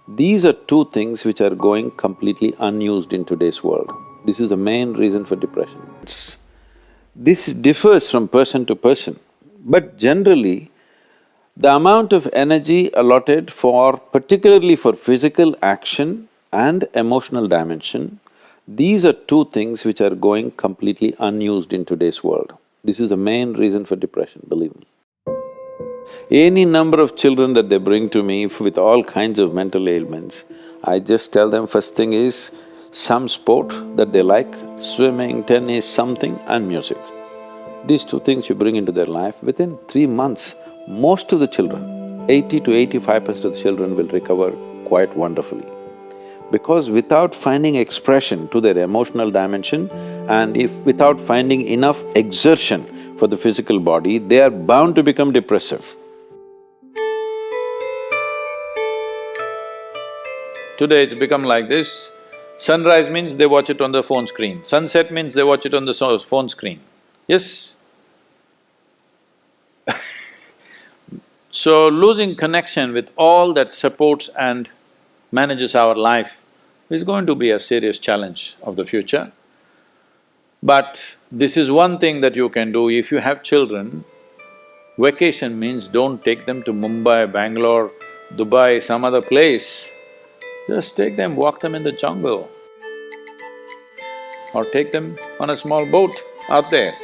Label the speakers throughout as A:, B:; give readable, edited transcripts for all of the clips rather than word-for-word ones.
A: These are two things which are going completely unused in today's world. This is the main reason for depression. This differs from person to person, but generally, the amount of energy allotted for… particularly for physical action and emotional dimension, these are two things which are going completely unused in today's world. This is the main reason for depression, believe me. Any number of children that they bring to me with all kinds of mental ailments, I just tell them first thing is some sport that they like, swimming, tennis, something, and music. These two things you bring into their life, within 3 months, most of the children, 80 to 85% of the children will recover quite wonderfully. Because without finding expression to their emotional dimension and if without finding enough exertion for the physical body, they are bound to become depressive. Today it's become like this, sunrise means they watch it on the phone screen, sunset means they watch it on the phone screen. Yes? So losing connection with all that supports and manages our life is going to be a serious challenge of the future. But this is one thing that you can do. If you have children, vacation means don't take them to Mumbai, Bangalore, Dubai, some other place. Just take them, walk them in the jungle. Or take them on a small boat out there,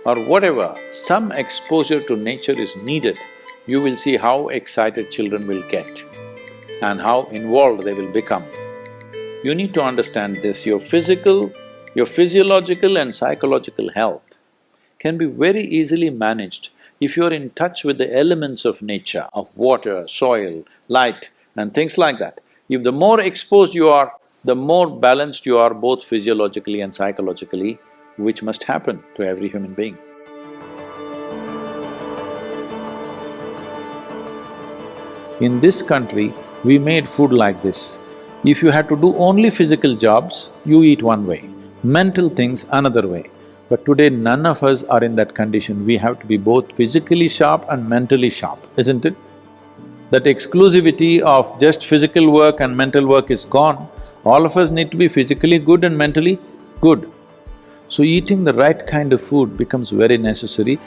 A: or whatever. Some exposure to nature is needed. You will see how excited children will get and how involved they will become. You need to understand this, your physiological and psychological health can be very easily managed if you're in touch with the elements of nature, of water, soil, light and things like that. If the more exposed you are, the more balanced you are both physiologically and psychologically, which must happen to every human being. In this country, we made food like this. If you had to do only physical jobs, you eat one way, mental things another way. But today none of us are in that condition, we have to be both physically sharp and mentally sharp, isn't it? That exclusivity of just physical work and mental work is gone. All of us need to be physically good and mentally good. So eating the right kind of food becomes very necessary.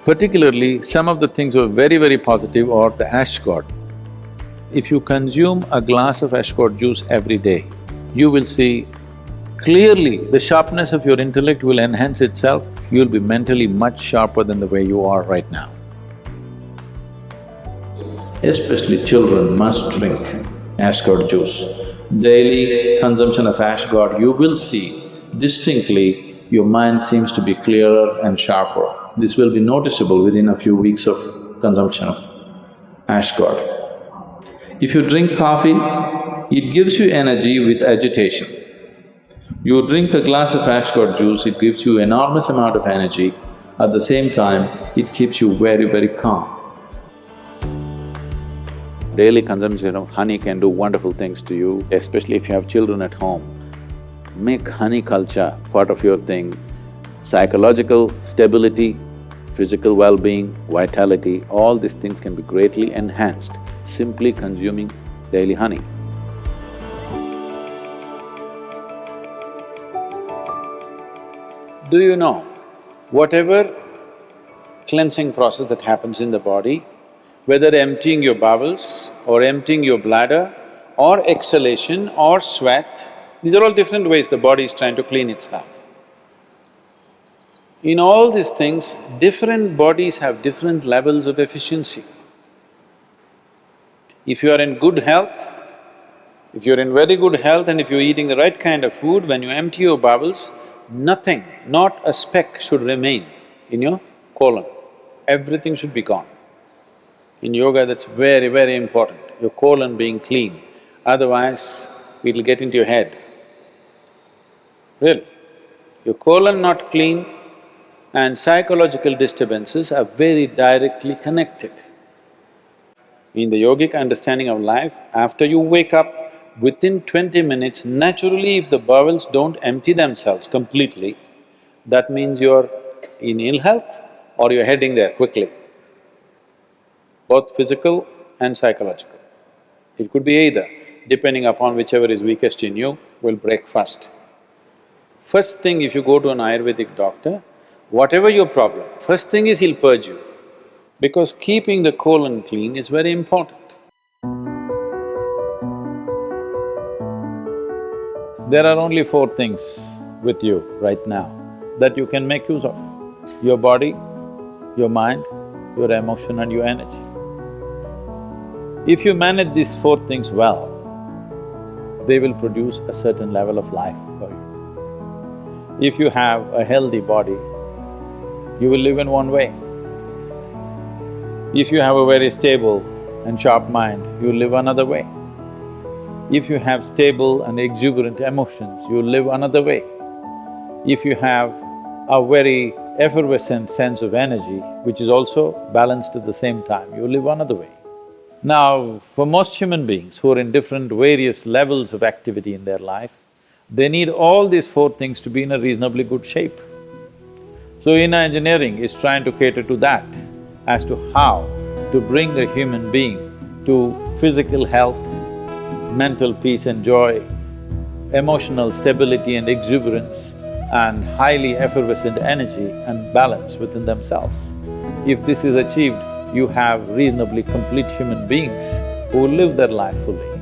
A: Particularly, some of the things were very positive are the ash god. If you consume a glass of ash god juice every day, you will see clearly the sharpness of your intellect will enhance itself, you'll be mentally much sharper than the way you are right now. Especially children must drink ash god juice. Daily consumption of ash god, you will see distinctly your mind seems to be clearer and sharper. This will be noticeable within a few weeks of consumption of ash god. If you drink coffee, it gives you energy with agitation. You drink a glass of ash god juice, it gives you enormous amount of energy. At the same time, it keeps you very calm. Daily consumption of honey can do wonderful things to you, especially if you have children at home. Make honey culture part of your thing. Psychological stability, physical well-being, vitality, all these things can be greatly enhanced simply consuming daily honey. Do you know, whatever cleansing process that happens in the body, whether emptying your bowels or emptying your bladder or exhalation or sweat, these are all different ways the body is trying to clean itself. In all these things, different bodies have different levels of efficiency. If you are in good health, if you're in very good health and if you're eating the right kind of food, when you empty your bowels, nothing, not a speck should remain in your colon. Everything should be gone. In yoga, that's very important, your colon being clean, otherwise it'll get into your head. Really, your colon not clean and psychological disturbances are very directly connected. In the yogic understanding of life, after you wake up, within 20 minutes, naturally if the bowels don't empty themselves completely, that means you're in ill health or you're heading there quickly, both physical and psychological. It could be either. depending upon whichever is weakest in you, will break first. First thing, if you go to an Ayurvedic doctor, whatever your problem, first thing is he'll purge you. Because keeping the colon clean is very important. There are only four things with you right now that you can make use of: your body, your mind, your emotion and your energy. If you manage these four things well, they will produce a certain level of life for you. If you have a healthy body, you will live in one way. If you have a very stable and sharp mind, you will live another way. If you have stable and exuberant emotions, you will live another way. If you have a very effervescent sense of energy, which is also balanced at the same time, you will live another way. Now, for most human beings who are in different various levels of activity in their life, they need all these four things to be in a reasonably good shape. So inner engineering is trying to cater to that, as to how to bring a human being to physical health, mental peace and joy, emotional stability and exuberance, and highly effervescent energy and balance within themselves. If this is achieved, you have reasonably complete human beings who will live their life fully.